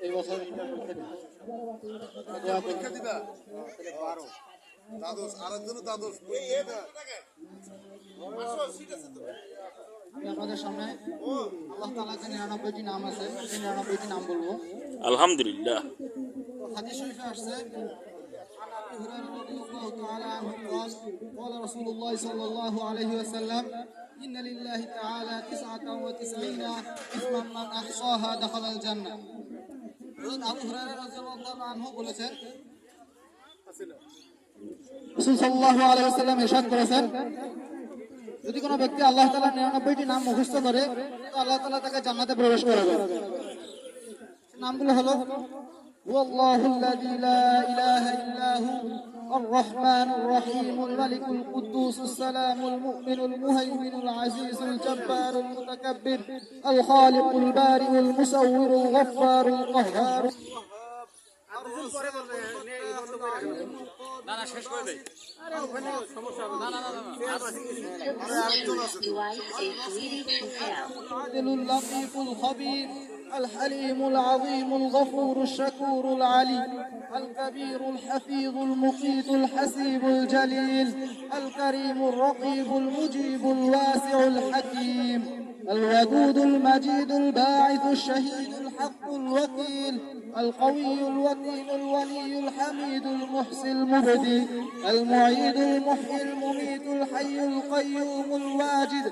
এই বছর ইন্টার পরীক্ষা দিবা। দ্বাদশ আরেকজনও দ্বাদশ আমি আপনাদের সামনে আল্লাহ তাআলার যে 99টি নাম আছে সেই 99টি নাম বলবো। আলহামদুলিল্লাহ। হাদিস শরীফে আসছে عن ابي هريره رضي الله تعالى عنه قال قال رسول الله صلى الله عليه وسلم ان لله تعالى 99 اسما من احصاها دخل الجنه। আবু হুরায়রা রাদিয়াল্লাহু আনহু বলেছেন রাসূল সাল্লাল্লাহু আলাইহি ওয়াসাল্লাম ইরশাদ করেছেন যদি কোনো ব্যক্তি আল্লাহ তাআলার 99টি নাম মুখস্থ করে তো আল্লাহ তাআলা তাকে জান্নাতে প্রবেশ করাবে। নামগুলো হলো والله الذي لا إله إلا هو الرحمن الرحيم الملك القدوس السلام المؤمن المهيمن العزيز الجبار المتكبر الخالق البارئ المصور الغفار القهار العادل اللطيف الخبير الحليم العظيم الغفور الشكور العلي الكبير الحفيظ المقيت الحسيب الجليل الكريم الرقيب المجيب الواسع الحكيم الودود المجيد الباعث الشهيد الحق الوكيل القوي الوكيل الولي الحميد المحسي المبدي المعيد المحيي المميت الحي القيوم الواجد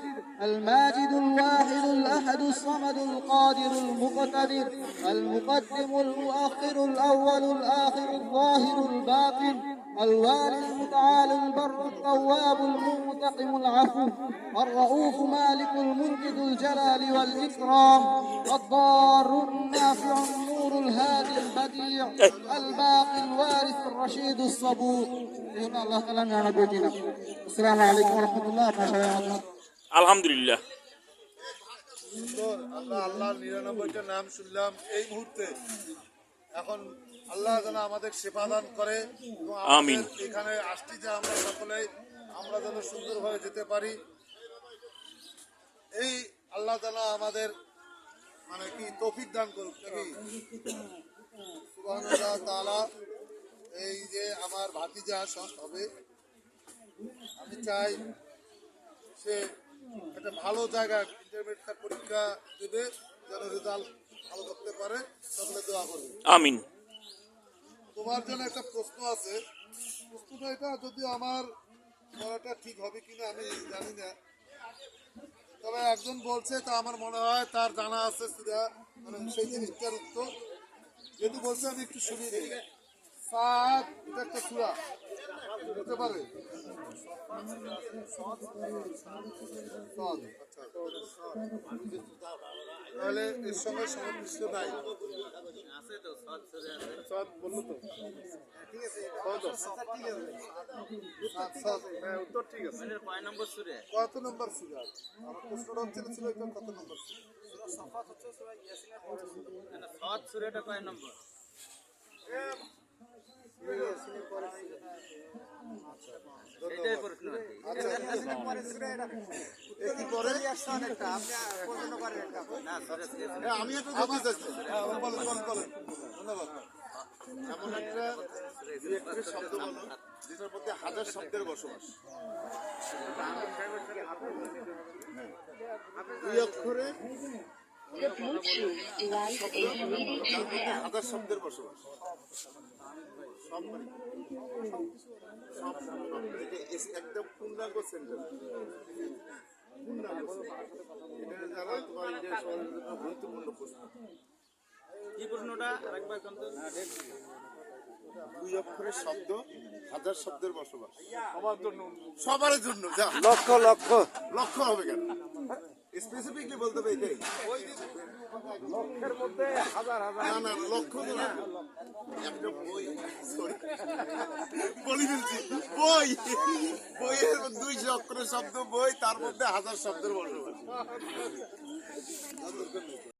الماجد الواحد الأحد الصمد القادر المقتدر المقدم المؤخر الأول الآخر الظاهر الباطن الوالي المتعال البر التواب المنتقم العفو الرؤوف مالك الملك ذو الجلال والإكرام الضار النافع النور الهادي البديع الباقي الوارث الرشيد الصبور. الله تعالى نعبدنا. السلام عليكم ورحمة الله وبركاته. আলহামদুলিল্লাহ। আমরা আল্লাহর 99টা নাম শুনলাম এই মুহূর্তে। এখন আল্লাহ যেন আমাদের সেবা দান করে আমিন। এখানে আসছি যে আমরা সকলে আমরা যেন সুন্দরভাবে যেতে পারি এই আল্লাহ যেন আমাদের মানে কি তৌফিক দান করুক নাকি সুবহানাল্লাহ তাআলা। এই যে আমার ভাতিজা হবে আমি চাই সে একটা ভালো জায়গা ইন্টারমিডিয়েট পরীক্ষা দেবে যেন রেজাল্ট ভালো করতে পারে সকলে দোয়া করবে আমিন। তোমার জন্য একটা প্রশ্ন আছে প্রশ্নটা এটা যদি আমার পড়াটা ঠিক হবে কিনা আমি জানি না তবে একজন বলছে তা আমার মনে হয় তার জানা আছে সেটা মানে সেই জিনিসটার উত্তর যেহেতু বলছে আমি একটু শুনিয়ে দিই। সাদ এটা একটা সূরা হতে পারে তাহলে এর সঙ্গে সংশ্লিষ্ট নাই বললো তো ঠিক আছে উত্তর ঠিক আছে। কত নম্বর সূরা আমার প্রশ্নটা ছিল এটা কত নম্বর সাফাত হচ্ছে সূরা ইয়াসিনের পরে সাত সূরাটা কয় নম্বর ইয়াসিনের পরে এটাই প্রশ্ন আচ্ছা ইয়াসিনের পরে সূরা এটা কি পরে আসছে একটা আপনি প্রশ্ন করেন একটা না সূরা আমি একটু জানতে চাচ্ছি বলেন ধন্যবাদ। এমন একটা শব্দ বলো যেটার মধ্যে হাজার শব্দের বসবাস দুই অক্ষরে হাজার শব্দের বসবাস একদম পূর্ণাঙ্গ সেন্টেন্স এটা যারা তোমার গুরুত্বপূর্ণ প্রশ্ন কি প্রশ্নটা আরেকবার দুই অক্ষরের শব্দ হাজার শব্দের বসবাস সবার জন্য লক্ষ লক্ষ লক্ষ হবে কেন স্পেসিফিকলি বলতে হবে এটাই লক্ষের মধ্যে হাজার হাজার না না লক্ষ না একটা বই সরি বলি ফেলছি বই বইয়ের 200 অক্ষরের শব্দ বই তার মধ্যে হাজার শব্দের বসবাস।